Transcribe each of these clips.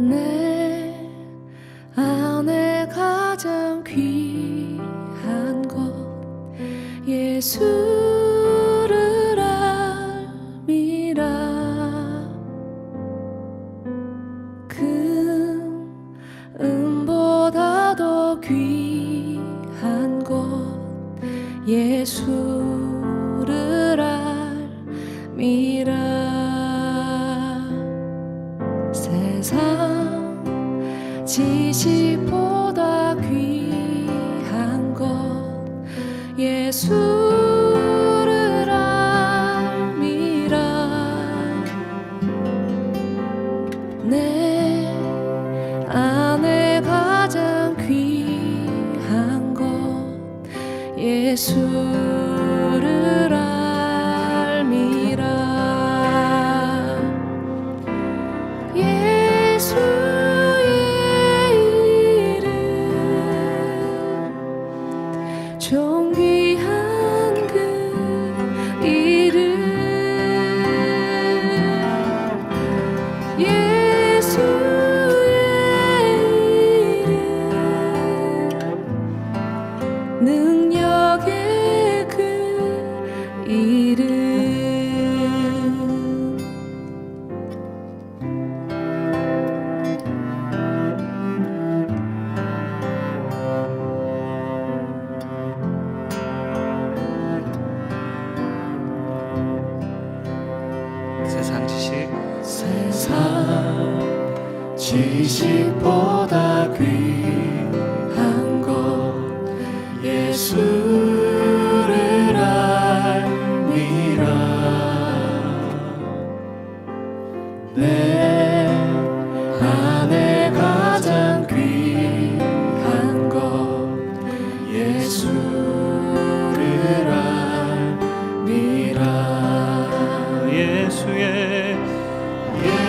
내 안에 가장 귀한 것 예수를 알미라. 금보다 더 귀한 것 예수를 알미라. 세상 지식보다 귀한 것 예수를 알미라. 내 안에 가장 귀한 것 예수를 알미라. 존귀한 그 이름 예수의 이름 능력의 그 이름. 세상 지식보다 귀한 것 예수를 알미라. 내 안에 가장 귀한 것 예수를 알미라. 예수의 이름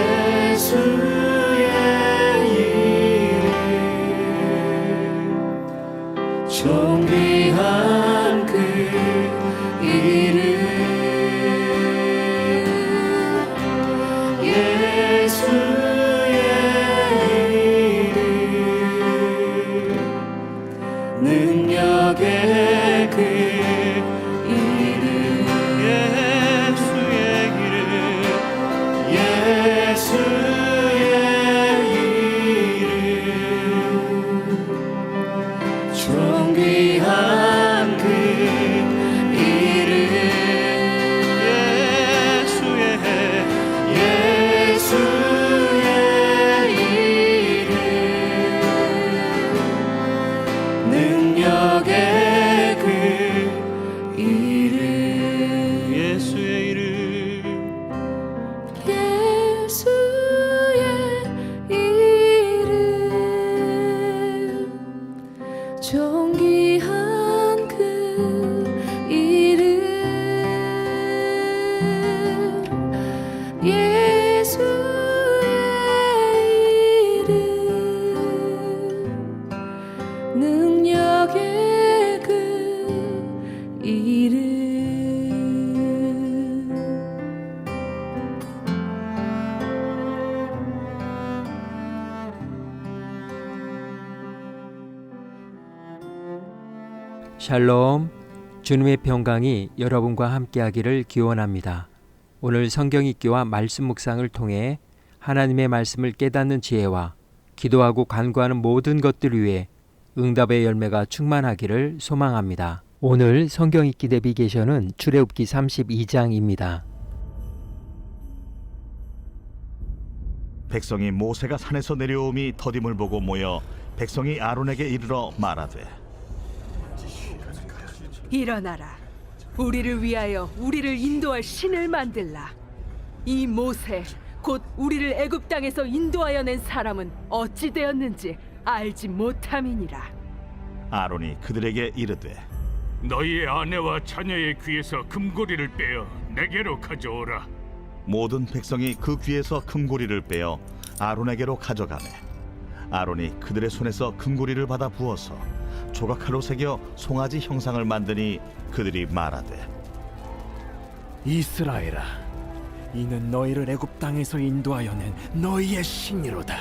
존귀한 그 이름 예수의 이름 능력의 그 이름 예수의 이름 예수의 이름 존귀한 그 이름 예수의 이름 능력의 그 이름 예수의 이름 존귀한 그 이름 예수의 이름 능력의 그 이름. 샬롬, 주님의 평강이 여러분과 함께하기를 기원합니다. 오늘 성경 읽기와 말씀 묵상을 통해 하나님의 말씀을 깨닫는 지혜와 기도하고 간구하는 모든 것들 위해 응답의 열매가 충만하기를 소망합니다. 오늘 성경 읽기 내비게이션은 출애굽기 32장입니다. 백성이 모세가 산에서 내려옴이 더딤을 보고 모여 백성이 아론에게 이르러 말하되 일어나라. 우리를 위하여 우리를 인도할 신을 만들라. 이 모세 곧 우리를 애굽 땅에서 인도하여 낸 사람은 어찌 되었는지 알지 못함이니라. 아론이 그들에게 이르되 너희의 아내와 자녀의 귀에서 금고리를 빼어 내게로 가져오라. 모든 백성이 그 귀에서 금고리를 빼어 아론에게로 가져가매 아론이 그들의 손에서 금고리를 받아 부어서 조각칼로 새겨 송아지 형상을 만드니 그들이 말하되 이스라엘아, 이는 너희를 애굽 땅에서 인도하여 낸 너희의 신이로다.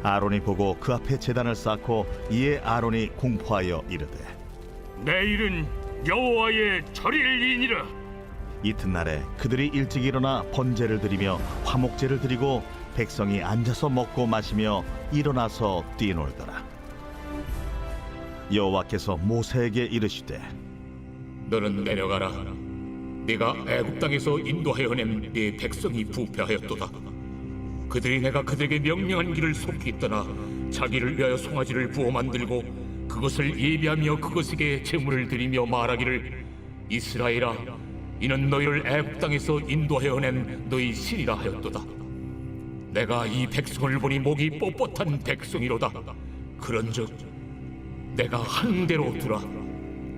아론이 보고 그 앞에 제단을 쌓고 이에 아론이 공포하여 이르되 내일은 여호와의 절일이니라. 이튿날에 그들이 일찍 일어나 번제를 드리며 화목제를 드리고 백성이 앉아서 먹고 마시며 일어나서 뛰놀더라. 여호와께서 모세에게 이르시되 너는 내려가라. 네가 애굽 땅에서 인도하여 낸 네 백성이 부패하였도다. 그들이 내가 그들에게 명령한 길을 속히 떠나 자기를 위하여 송아지를 부어 만들고 그것을 예비하며 그것에게 제물을 드리며 말하기를 이스라엘아, 이는 너희를 애굽 땅에서 인도하여 낸 너희 신이라 하였도다. 내가 이 백성을 보니 목이 뻣뻣한 백성이로다. 그런즉 내가 하는 대로 두라.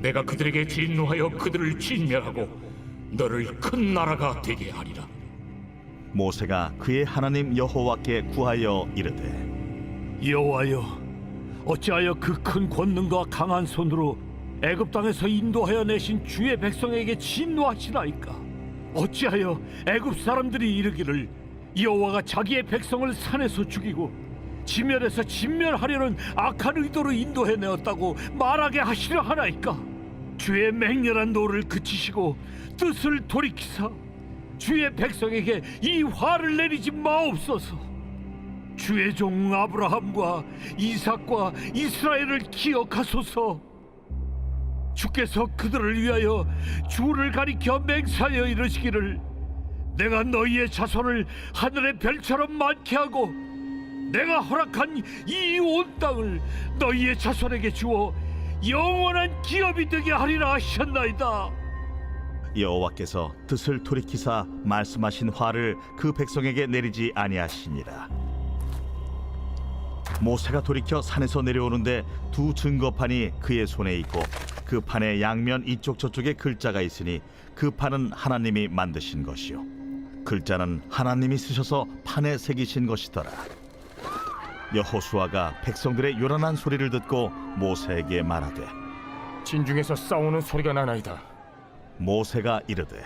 내가 그들에게 진노하여 그들을 진멸하고 너를 큰 나라가 되게 하리라. 모세가 그의 하나님 여호와께 구하여 이르되 여호와여, 어찌하여 그 큰 권능과 강한 손으로 애굽 땅에서 인도하여 내신 주의 백성에게 진노하시나이까? 어찌하여 애굽 사람들이 이르기를 여호와가 자기의 백성을 산에서 죽이고 지면에서 진멸하려는 악한 의도로 인도해 내었다고 말하게 하시려 하나이까? 주의 맹렬한 노를 그치시고 뜻을 돌이키사 주의 백성에게 이 화를 내리지 마옵소서. 주의 종 아브라함과 이삭과 이스라엘을 기억하소서. 주께서 그들을 위하여 주를 가리켜 맹세하여 이르시기를 내가 너희의 자손을 하늘의 별처럼 많게 하고 내가 허락한 이 온 땅을 너희의 자손에게 주어 영원한 기업이 되게 하리라 하셨나이다. 여호와께서 뜻을 돌이키사 말씀하신 화를 그 백성에게 내리지 아니하시니라. 모세가 돌이켜 산에서 내려오는데 두 증거판이 그의 손에 있고 그 판의 양면 이쪽 저쪽에 글자가 있으니 그 판은 하나님이 만드신 것이요 글자는 하나님이 쓰셔서 판에 새기신 것이더라. 여호수아가 백성들의 요란한 소리를 듣고 모세에게 말하되 진중에서 싸우는 소리가 나나이다. 모세가 이르되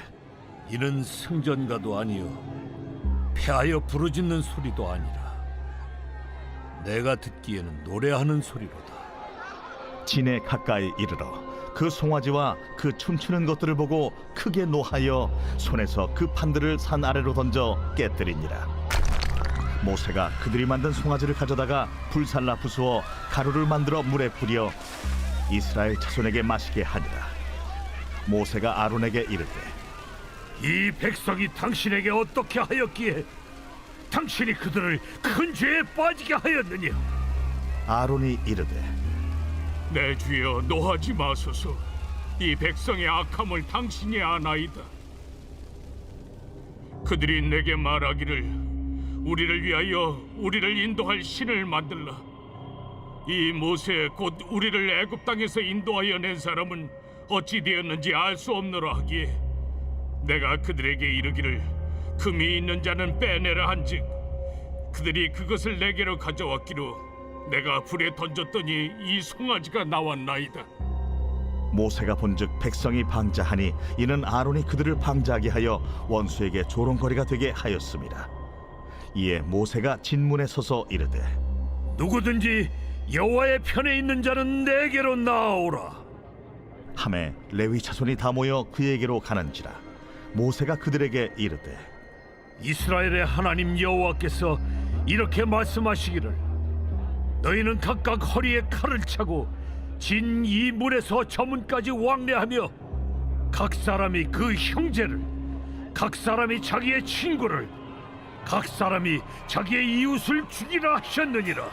이는 승전가도 아니요 패하여 부르짖는 소리도 아니라 내가 듣기에는 노래하는 소리로다. 진에 가까이 이르러 그 송아지와 그 춤추는 것들을 보고 크게 노하여 손에서 그 판들을 산 아래로 던져 깨뜨리니라. 모세가 그들이 만든 송아지를 가져다가 불살라 부수어 가루를 만들어 물에 뿌려 이스라엘 자손에게 마시게 하니라. 모세가 아론에게 이르되 이 백성이 당신에게 어떻게 하였기에 당신이 그들을 큰 죄에 빠지게 하였느냐? 아론이 이르되 내 주여 노하지 마소서. 이 백성의 악함을 당신이 아나이다. 그들이 내게 말하기를 우리를 위하여 우리를 인도할 신을 만들라. 이 모세 곧 우리를 애굽 땅에서 인도하여 낸 사람은 어찌 되었는지 알 수 없노라 하기에 내가 그들에게 이르기를 금이 있는 자는 빼내라 한즉 그들이 그것을 내게로 가져왔기로 내가 불에 던졌더니 이 송아지가 나왔나이다. 모세가 본즉 백성이 방자하니 이는 아론이 그들을 방자하게 하여 원수에게 조롱거리가 되게 하였습니다. 이에 모세가 진문에 서서 이르되 누구든지 여호와의 편에 있는 자는 내게로 나아오라. 하매 레위 자손이 다 모여 그에게로 가는지라. 모세가 그들에게 이르되 이스라엘의 하나님 여호와께서 이렇게 말씀하시기를 너희는 각각 허리에 칼을 차고 진 이 문에서 저 문까지 왕래하며 각 사람이 그 형제를 각 사람이 자기의 친구를 각 사람이 자기의 이웃을 죽이라 하셨느니라.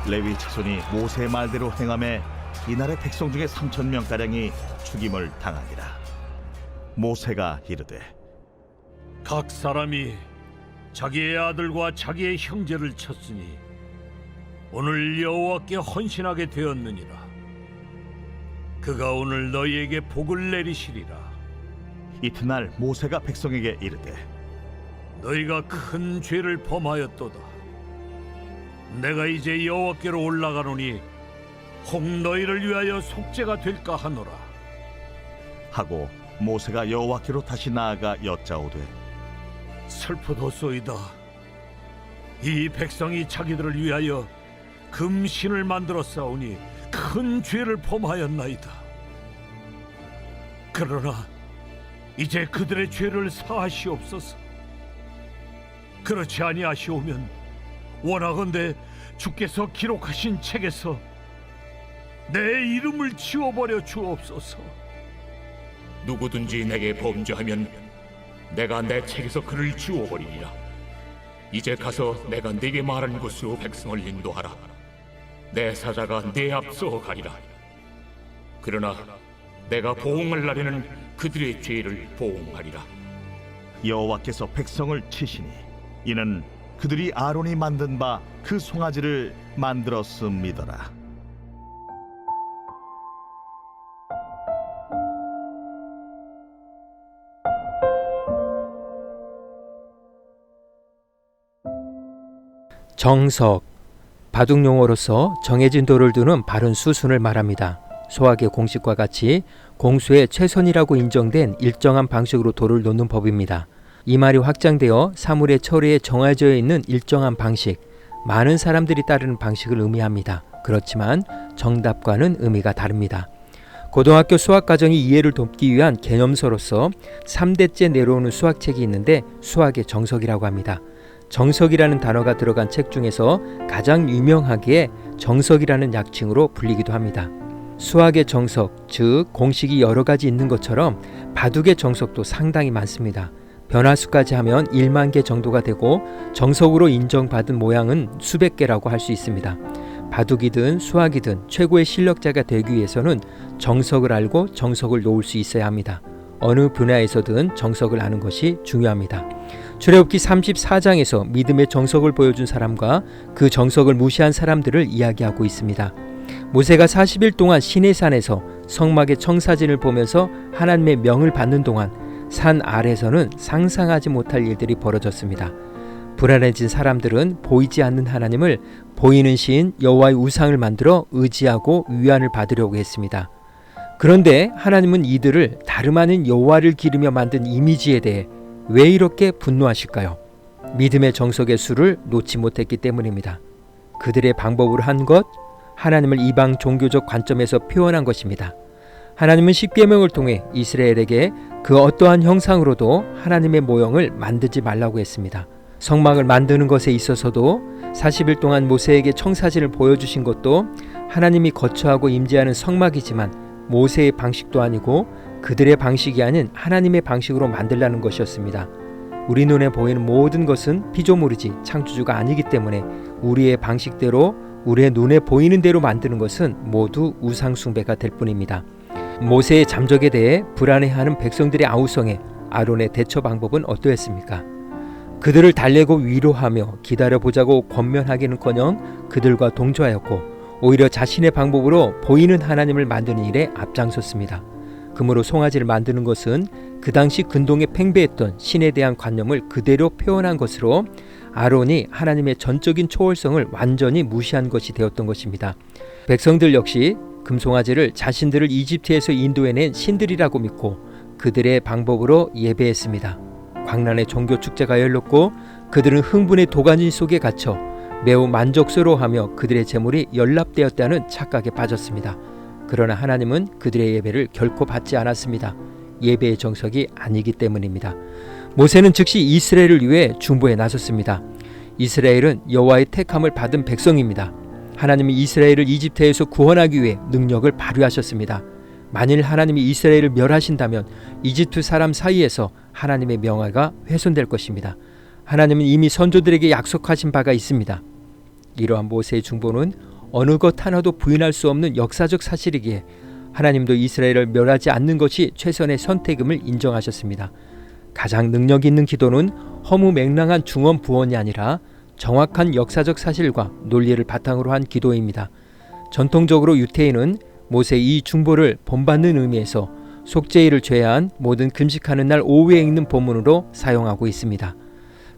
레위 자손이 모세의 말대로 행하매 이날의 백성 중에 3,000명가량이 죽임을 당하니라. 모세가 이르되 각 사람이 자기의 아들과 자기의 형제를 쳤으니 오늘 여호와께 헌신하게 되었느니라. 그가 오늘 너희에게 복을 내리시리라. 이튿날 모세가 백성에게 이르되 너희가 큰 죄를 범하였도다. 내가 이제 여호와께로 올라가노니 혹 너희를 위하여 속죄가 될까 하노라. 하고 모세가 여호와께로 다시 나아가 여짜오되 슬프도소이다. 이 백성이 자기들을 위하여 금신을 만들어 싸우니 큰 죄를 범하였나이다. 그러나 이제 그들의 죄를 사하시옵소서. 그렇지 아니하시오면 원하건대 주께서 기록하신 책에서 내 이름을 지워버려 주옵소서. 누구든지 내게 범죄하면 내가 내 책에서 그를 지워버리리라. 이제 가서 내가 네게 말한 곳으로 백성을 인도하라. 내 사자가 네 앞서 가리라. 그러나 내가 보응할 날에는 그들의 죄를 보응하리라. 여호와께서 백성을 치시니 이는 그들이 아론이 만든 바 그 송아지를 만들었음이더라. 정석, 바둑 용어로서 정해진 돌을 두는 바른 수순을 말합니다. 소학의 공식과 같이 공수의 최선이라고 인정된 일정한 방식으로 돌을 놓는 법입니다. 이 말이 확장되어 사물의 처리에 정해져 있는 일정한 방식, 많은 사람들이 따르는 방식을 의미합니다. 그렇지만 정답과는 의미가 다릅니다. 고등학교 수학과정이 이해를 돕기 위한 개념서로서 3대째 내려오는 수학책이 있는데 수학의 정석이라고 합니다. 정석이라는 단어가 들어간 책 중에서 가장 유명하기에 정석이라는 약칭으로 불리기도 합니다. 수학의 정석, 즉 공식이 여러 가지 있는 것처럼 바둑의 정석도 상당히 많습니다. 변화수까지 하면 1만 개 정도가 되고 정석으로 인정받은 모양은 수백 개라고 할 수 있습니다. 바둑이든 수학이든 최고의 실력자가 되기 위해서는 정석을 알고 정석을 놓을 수 있어야 합니다. 어느 분야에서든 정석을 아는 것이 중요합니다. 출애굽기 34장에서 믿음의 정석을 보여준 사람과 그 정석을 무시한 사람들을 이야기하고 있습니다. 모세가 40일 동안 시내산에서 성막의 청사진을 보면서 하나님의 명을 받는 동안 산 아래서는 상상하지 못할 일들이 벌어졌습니다. 불안해진 사람들은 보이지 않는 하나님을 보이는 신 여호와의 우상을 만들어 의지하고 위안을 받으려고 했습니다. 그런데 하나님은 이들을 다름 아닌 여호와를 기르며 만든 이미지에 대해 왜 이렇게 분노하실까요? 믿음의 정석의 수를 놓지 못했기 때문입니다. 그들의 방법으로 한 것, 하나님을 이방 종교적 관점에서 표현한 것입니다. 하나님은 십계명을 통해 이스라엘에게 그 어떠한 형상으로도 하나님의 모형을 만들지 말라고 했습니다. 성막을 만드는 것에 있어서도 40일 동안 모세에게 청사진을 보여주신 것도 하나님이 거처하고 임재하는 성막이지만 모세의 방식도 아니고 그들의 방식이 아닌 하나님의 방식으로 만들라는 것이었습니다. 우리 눈에 보이는 모든 것은 피조물이지 창조주가 아니기 때문에 우리의 방식대로 우리의 눈에 보이는 대로 만드는 것은 모두 우상숭배가 될 뿐입니다. 모세의 잠적에 대해 불안해하는 백성들의 아우성에 아론의 대처 방법은 어떠했습니까? 그들을 달래고 위로하며 기다려보자고 권면하기는커녕 그들과 동조하였고 오히려 자신의 방법으로 보이는 하나님을 만드는 일에 앞장섰습니다. 그러므로 송아지를 만드는 것은 그 당시 근동에 팽배했던 신에 대한 관념을 그대로 표현한 것으로 아론이 하나님의 전적인 초월성을 완전히 무시한 것이 되었던 것입니다. 백성들 역시 금송아지를 자신들을 이집트에서 인도해낸 신들이라고 믿고 그들의 방법으로 예배했습니다. 광란의 종교 축제가 열렸고 그들은 흥분의 도가니 속에 갇혀 매우 만족스러워하며 그들의 재물이 연락되었다는 착각에 빠졌습니다. 그러나 하나님은 그들의 예배를 결코 받지 않았습니다. 예배의 정석이 아니기 때문입니다. 모세는 즉시 이스라엘을 위해 중보에 나섰습니다. 이스라엘은 여호와의 택함을 받은 백성입니다. 하나님이 이스라엘을 이집트에서 구원하기 위해 능력을 발휘하셨습니다. 만일 하나님이 이스라엘을 멸하신다면 이집트 사람 사이에서 하나님의 명예가 훼손될 것입니다. 하나님은 이미 선조들에게 약속하신 바가 있습니다. 이러한 모세의 중보는 어느 것 하나도 부인할 수 없는 역사적 사실이기에 하나님도 이스라엘을 멸하지 않는 것이 최선의 선택임을 인정하셨습니다. 가장 능력 있는 기도는 허무맹랑한 중언부언이 아니라 정확한 역사적 사실과 논리를 바탕으로 한 기도입니다. 전통적으로 유태인은 모세의 이 중보를 본받는 의미에서 속죄일을 제외한 모든 금식하는 날 오후에 읽는 본문으로 사용하고 있습니다.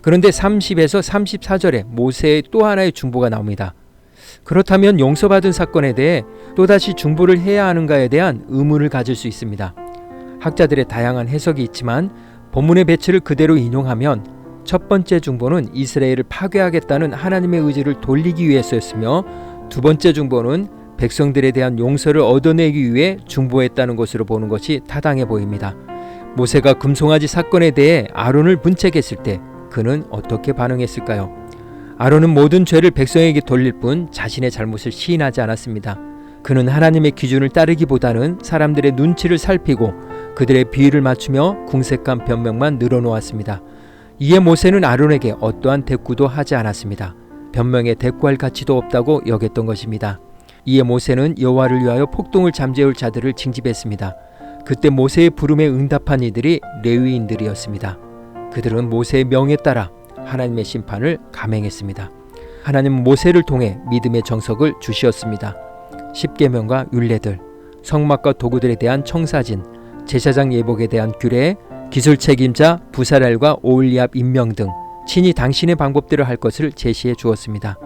그런데 30에서 34절에 모세의 또 하나의 중보가 나옵니다. 그렇다면 용서받은 사건에 대해 또다시 중보를 해야 하는가에 대한 의문을 가질 수 있습니다. 학자들의 다양한 해석이 있지만 본문의 배치를 그대로 인용하면 첫 번째 중보는 이스라엘을 파괴하겠다는 하나님의 의지를 돌리기 위해서였으며, 두 번째 중보는 백성들에 대한 용서를 얻어내기 위해 중보했다는 것으로 보는 것이 타당해 보입니다. 모세가 금송아지 사건에 대해 아론을 문책했을 때 그는 어떻게 반응했을까요? 아론은 모든 죄를 백성에게 돌릴 뿐 자신의 잘못을 시인하지 않았습니다. 그는 하나님의 기준을 따르기보다는 사람들의 눈치를 살피고 그들의 비위를 맞추며 궁색한 변명만 늘어놓았습니다. 이에 모세는 아론에게 어떠한 대꾸도 하지 않았습니다. 변명에 대꾸할 가치도 없다고 여겼던 것입니다. 이에 모세는 여호와를 위하여 폭동을 잠재울 자들을 징집했습니다. 그때 모세의 부름에 응답한 이들이 레위인들이었습니다. 그들은 모세의 명에 따라 하나님의 심판을 감행했습니다. 하나님은 모세를 통해 믿음의 정석을 주시었습니다. 십계명과 율례들, 성막과 도구들에 대한 청사진, 제사장 예복에 대한 규례, 기술 책임자 부사렐과 오홀리압 임명 등 친히 당신의 방법대로 할 것을 제시해 주었습니다.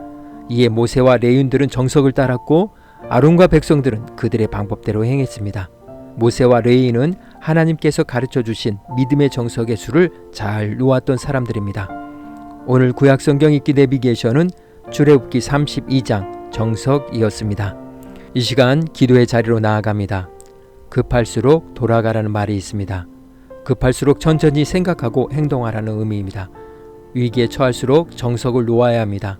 이에 모세와 레위인들은 정석을 따랐고 아론과 백성들은 그들의 방법대로 행했습니다. 모세와 레위인은 하나님께서 가르쳐 주신 믿음의 정석의 수를 잘 놓았던 사람들입니다. 오늘 구약성경 읽기 내비게이션은 출애굽기 32장 정석이었습니다. 이 시간 기도의 자리로 나아갑니다. 급할수록 돌아가라는 말이 있습니다. 급할수록 천천히 생각하고 행동하라는 의미입니다. 위기에 처할수록 정석을 놓아야 합니다.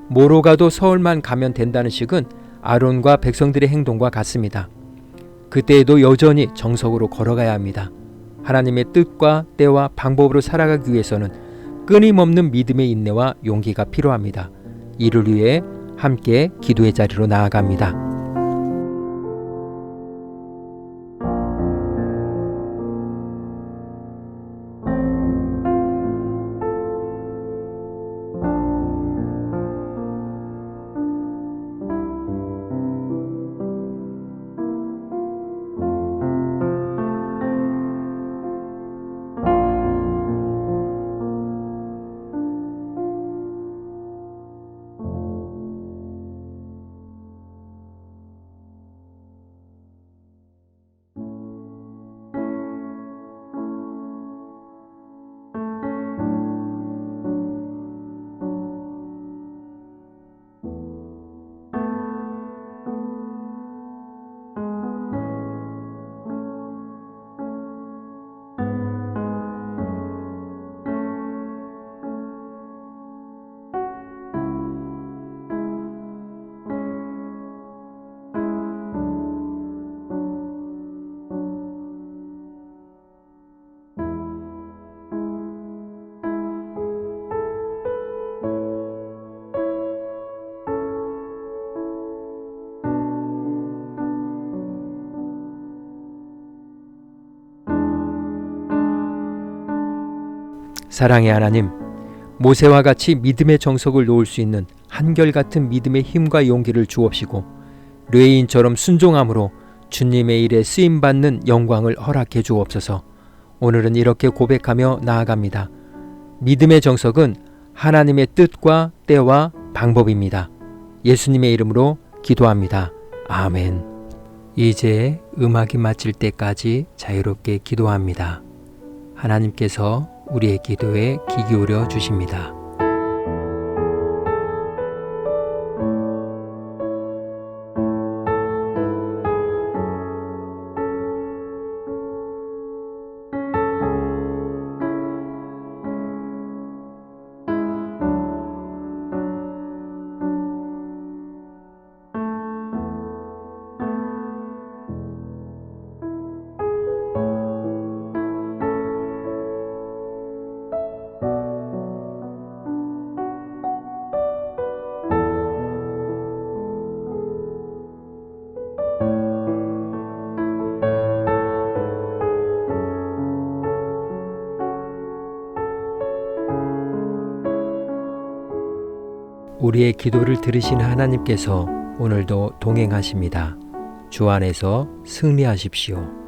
뭐로 가도 서울만 가면 된다는 식은 아론과 백성들의 행동과 같습니다. 그때에도 여전히 정석으로 걸어가야 합니다. 하나님의 뜻과 때와 방법으로 살아가기 위해서는 끊임없는 믿음의 인내와 용기가 필요합니다. 이를 위해 함께 기도의 자리로 나아갑니다. 사랑의 하나님, 모세와 같이 믿음의 정석을 놓을 수 있는 한결같은 믿음의 힘과 용기를 주옵시고 레위인처럼 순종함으로 주님의 일에 쓰임받는 영광을 허락해 주옵소서. 오늘은 이렇게 고백하며 나아갑니다. 믿음의 정석은 하나님의 뜻과 때와 방법입니다. 예수님의 이름으로 기도합니다. 아멘. 이제 음악이 마칠 때까지 자유롭게 기도합니다. 하나님께서 우리의 기도에 귀 기울여 주십니다. 우리의 기도를 들으신 하나님께서 오늘도 동행하십니다. 주 안에서 승리하십시오.